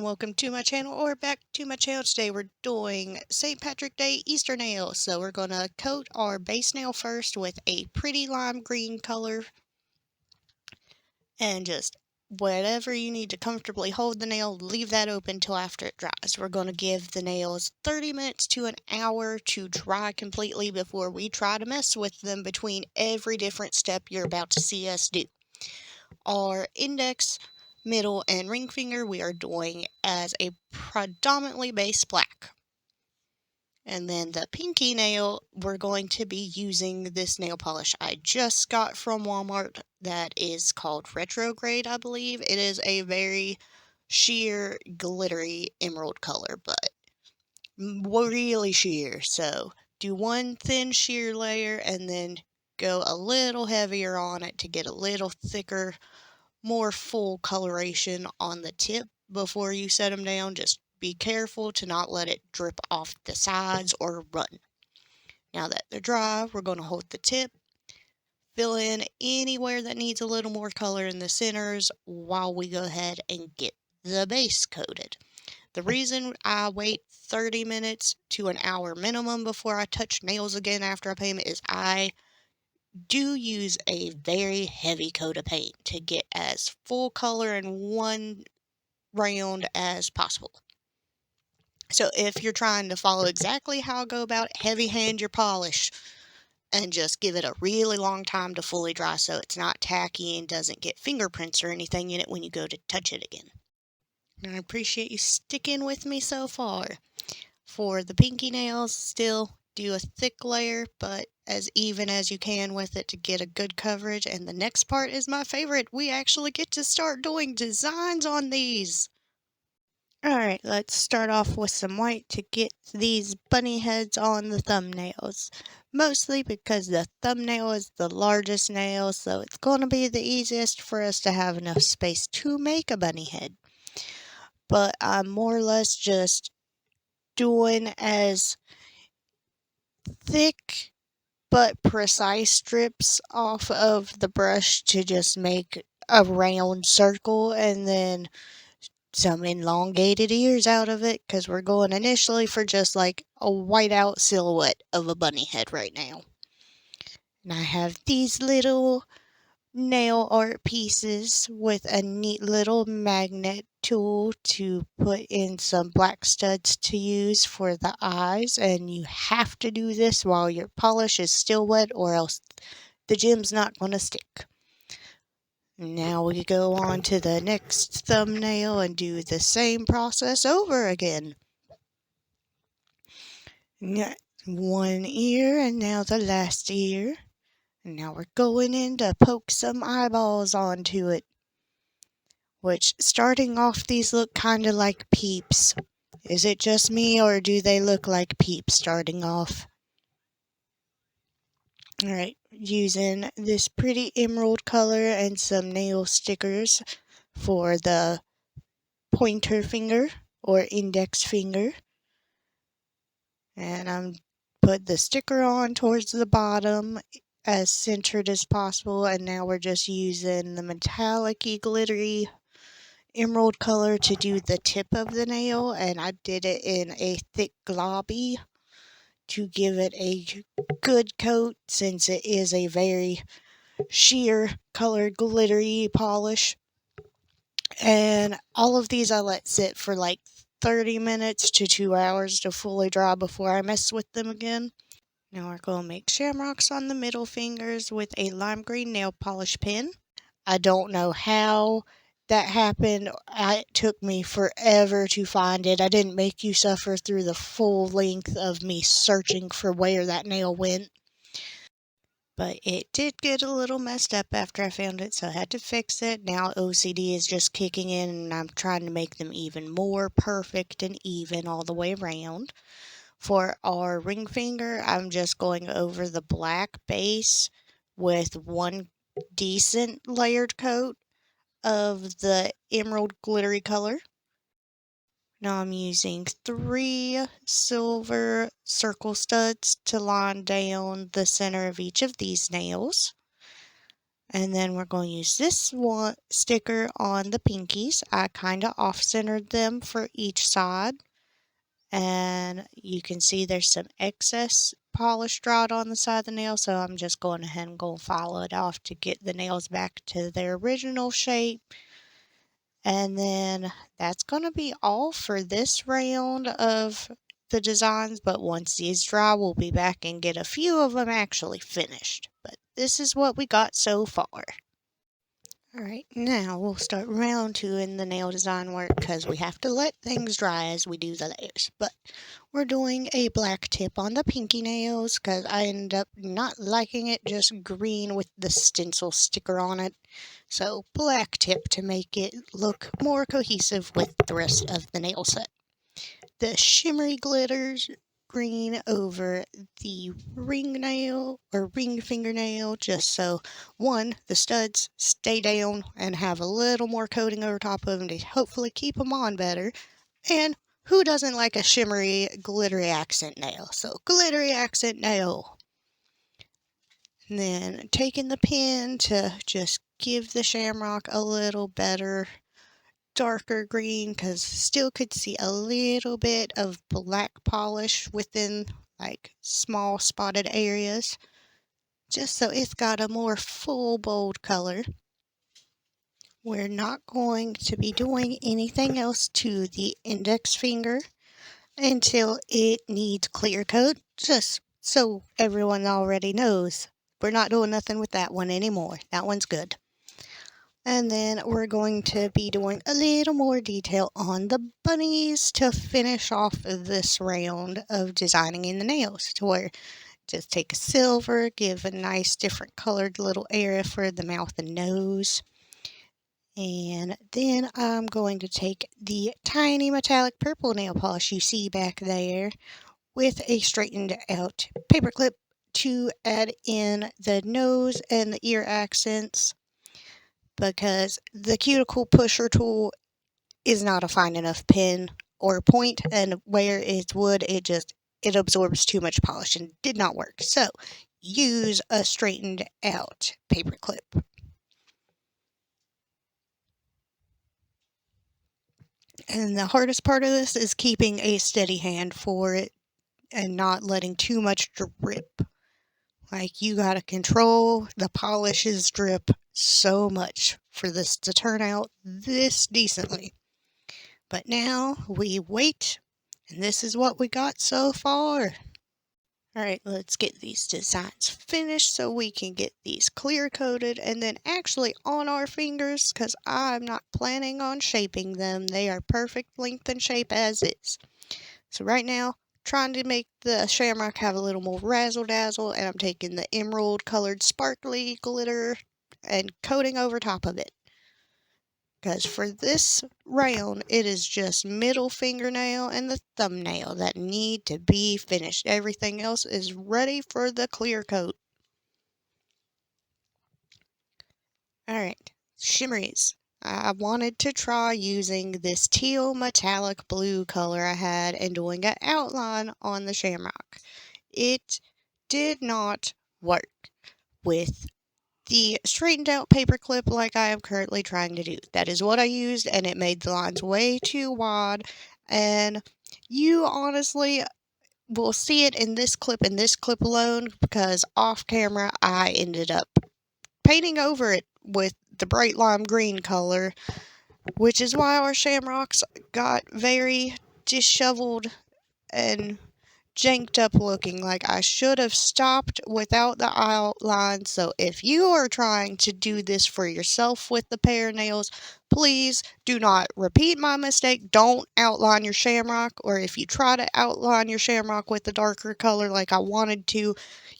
everyone, welcome to my channel or back to my channel. Today we're doing St. Patrick Day Easter nails. So we're going to coat our base nail first with a pretty lime green color and just whatever you need to comfortably hold the nail, leave that open until after it dries. We're going to give the nails 30 minutes to an hour to dry completely before we try to mess with them between every different step you're about to see us do. Our index, middle, and ring finger we are doing as a predominantly base black. And then the pinky nail, we're going to be using this nail polish I just got from Walmart that is called Retrograde, I believe. It is a very sheer, glittery emerald color, but really sheer. So do one thin sheer layer and then go a little heavier on it to get a little thicker, more full coloration on the tip before you set them down. Just be careful to not let it drip off the sides or run. Now that they're dry, we're going to hold the tip, fill in anywhere that needs a little more color in the centers while we go ahead and get the base coated. The reason I wait 30 minutes to an hour minimum before I touch nails again after I paint is I do use a very heavy coat of paint to get as full color in one round as possible. So if you're trying to follow exactly how I go about it, heavy hand your polish and just give it a really long time to fully dry so it's not tacky and doesn't get fingerprints or anything in it when you go to touch it again. And I appreciate you sticking with me so far. For the pinky nails, still do a thick layer, but as even as you can with it to get a good coverage. And the next part is my favorite. We actually get to start doing designs on these. Alright, let's start off with some white to get these bunny heads on the thumbnails. Mostly because the thumbnail is the largest nail, so it's going to be the easiest for us to have enough space to make a bunny head. But I'm more or less just doing as thick but precise strips off of the brush to just make a round circle, and then some elongated ears out of it because we're going initially for just like a white out silhouette of a bunny head right now. And I have these little nail art pieces with a neat little magnet tool to put in some black studs to use for the eyes, and you have to do this while your polish is still wet or else the gem's not going to stick. Now we go on to the next thumbnail and do the same process over again. One ear and now the last ear. And now we're going in to poke some eyeballs onto it. Which, starting off, these look kind of like peeps. Is it just me or do they look like peeps starting off? Alright, using this pretty emerald color and some nail stickers for the pointer finger or index finger. And I'm put the sticker on towards the bottom as centered as possible, and now we're just using the metallic-y glittery emerald color to do the tip of the nail, and I did it in a thick globby to give it a good coat since it is a very sheer colored glittery polish. And all of these I let sit for like 30 minutes to 2 hours to fully dry before I mess with them again. Now we're going to make shamrocks on the middle fingers with a lime green nail polish pen. I don't know how that happened. It took me forever to find it. I didn't make you suffer through the full length of me searching for where that nail went. But it did get a little messed up after I found it, so I had to fix it. Now OCD is just kicking in, and I'm trying to make them even more perfect and even all the way around. For our ring finger, I'm just going over the black base with one decent layered coat of the emerald glittery color. Now I'm using 3 silver circle studs to line down the center of each of these nails. And then we're going to use this one sticker on the pinkies. I kind of off-centered them for each side. And you can see there's some excess polish dried on the side of the nail, so I'm just going ahead and going to follow it off to get the nails back to their original shape. And then that's going to be all for this round of the designs, but once these dry, we'll be back and get a few of them actually finished. But this is what we got so far. Alright, now we'll start round two in the nail design work because we have to let things dry as we do the layers. But we're doing a black tip on the pinky nails because I ended up not liking it just green with the stencil sticker on it. So black tip to make it look more cohesive with the rest of the nail set. The shimmery glitters green over the ring nail or ring fingernail just so one, the studs stay down and have a little more coating over top of them to hopefully keep them on better. And who doesn't like a shimmery glittery accent nail? So glittery accent nail. And then taking the pen to just give the shamrock a little better darker green because still could see a little bit of black polish within like small spotted areas just so it's got a more full bold color. We're not going to be doing anything else to the index finger until it needs clear coat, just so everyone already knows. We're not doing nothing with that one anymore. That one's good. And then we're going to be doing a little more detail on the bunnies to finish off this round of designing in the nails. To where just take a silver, give a nice different colored little area for the mouth and nose. And then I'm going to take the tiny metallic purple nail polish you see back there with a straightened out paper clip to add in the nose and the ear accents, because the cuticle pusher tool is not a fine enough pen or point, and where it's wood, it absorbs too much polish and did not work. So use a straightened out paper clip. And the hardest part of this is keeping a steady hand for it and not letting too much drip. Like, you gotta control the polishes drip so much for this to turn out this decently. But now we wait, and this is what we got so far. Alright, let's get these designs finished so we can get these clear coated and then actually on our fingers, because I'm not planning on shaping them. They are perfect length and shape as is. So right now, trying to make the shamrock have a little more razzle dazzle, and I'm taking the emerald colored sparkly glitter and coating over top of it. Because for this round, it is just middle fingernail and the thumbnail that need to be finished. Everything else is ready for the clear coat. Alright, shimmeries. I wanted to try using this teal metallic blue color I had and doing an outline on the shamrock. It did not work with the straightened out paper clip like I am currently trying to do. That is what I used, and it made the lines way too wide, and you honestly will see it in this clip and this clip alone, because off camera I ended up painting over it with the bright lime green color, which is why our shamrocks got very disheveled and janked up looking. Like, I should have stopped without the outline. So if you are trying to do this for yourself with the pear nails, please do not repeat my mistake. Don't outline your shamrock, or if you try to outline your shamrock with a darker color like I wanted to,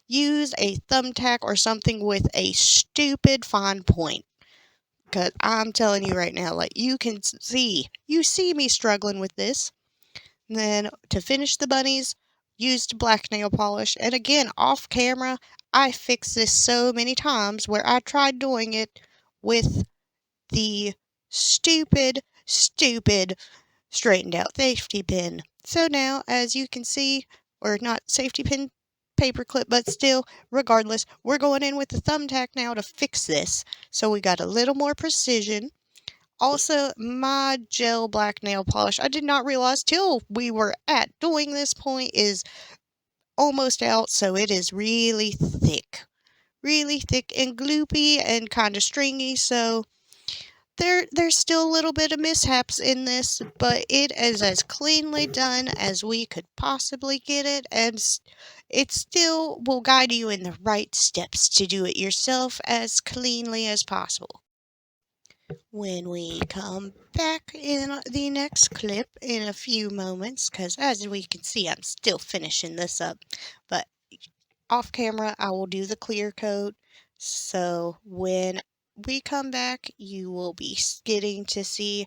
use a thumbtack or something with a stupid fine point. Because I'm telling you right now, like, you see me struggling with this. And then to finish the bunnies, used black nail polish. And again, off camera, I fixed this so many times where I tried doing it with the stupid straightened out safety pin. So now, as you can see, or not safety pin, paper clip, but still, regardless, we're going in with the thumbtack now to fix this. So we got a little more precision. Also, my gel black nail polish, I did not realize till we were at doing this point, is almost out, so it is really thick. Really thick and gloopy and kind of stringy, so there's still a little bit of mishaps in this, but it is as cleanly done as we could possibly get it, and it still will guide you in the right steps to do it yourself as cleanly as possible. When we come back in the next clip in a few moments, because as we can see, I'm still finishing this up, but off camera, I will do the clear coat. So when we come back, you will be getting to see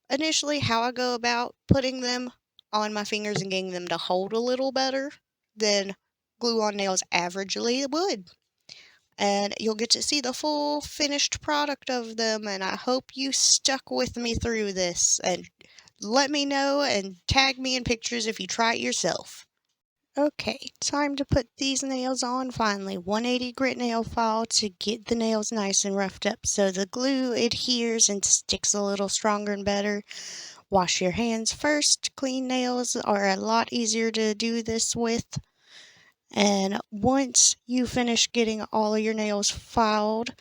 initially how I go about putting them on my fingers and getting them to hold a little better than glue-on nails averagely would. And you'll get to see the full finished product of them, and I hope you stuck with me through this, and let me know and tag me in pictures if you try it yourself. Okay, time to put these nails on finally. 180 grit nail file to get the nails nice and roughed up so the glue adheres and sticks a little stronger and better. Wash your hands first. Clean nails are a lot easier to do this with. And once you finish getting all of your nails filed,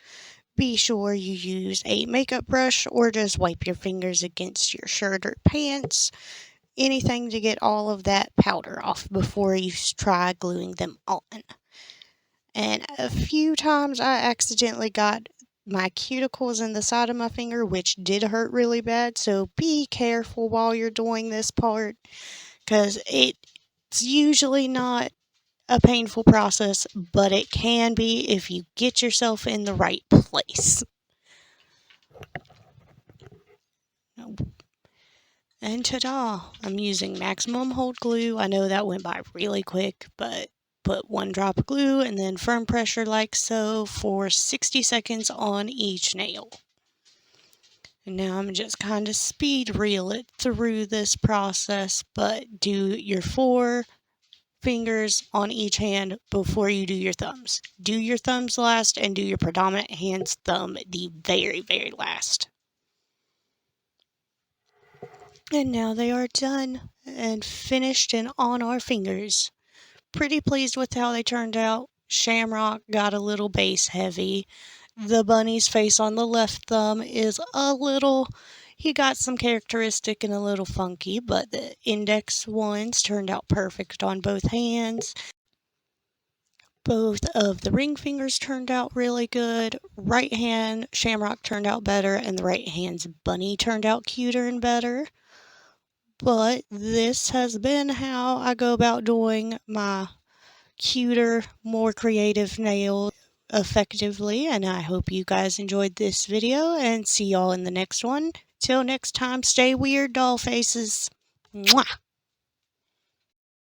be sure you use a makeup brush or just wipe your fingers against your shirt or pants. Anything to get all of that powder off before you try gluing them on. And a few times I accidentally got my cuticles in the side of my finger, which did hurt really bad, so be careful while you're doing this part, because it's usually not a painful process, but it can be if you get yourself in the right place. And ta-da! I'm using maximum hold glue. I know that went by really quick, but put 1 drop of glue and then firm pressure like so for 60 seconds on each nail. And now I'm just kind of speed reel it through this process, but do your 4 fingers on each hand before you do your thumbs. Do your thumbs last and do your predominant hand's thumb the very, very last. And now they are done and finished and on our fingers. Pretty pleased with how they turned out. Shamrock got a little base heavy. The bunny's face on the left thumb is he got some characteristic and a little funky, but the index ones turned out perfect on both hands. Both of the ring fingers turned out really good. Right hand Shamrock turned out better, and the right hand's bunny turned out cuter and better. But this has been how I go about doing my cuter, more creative nails effectively, and I hope you guys enjoyed this video, and see y'all in the next one. Till next time, stay weird, doll faces. Mwah!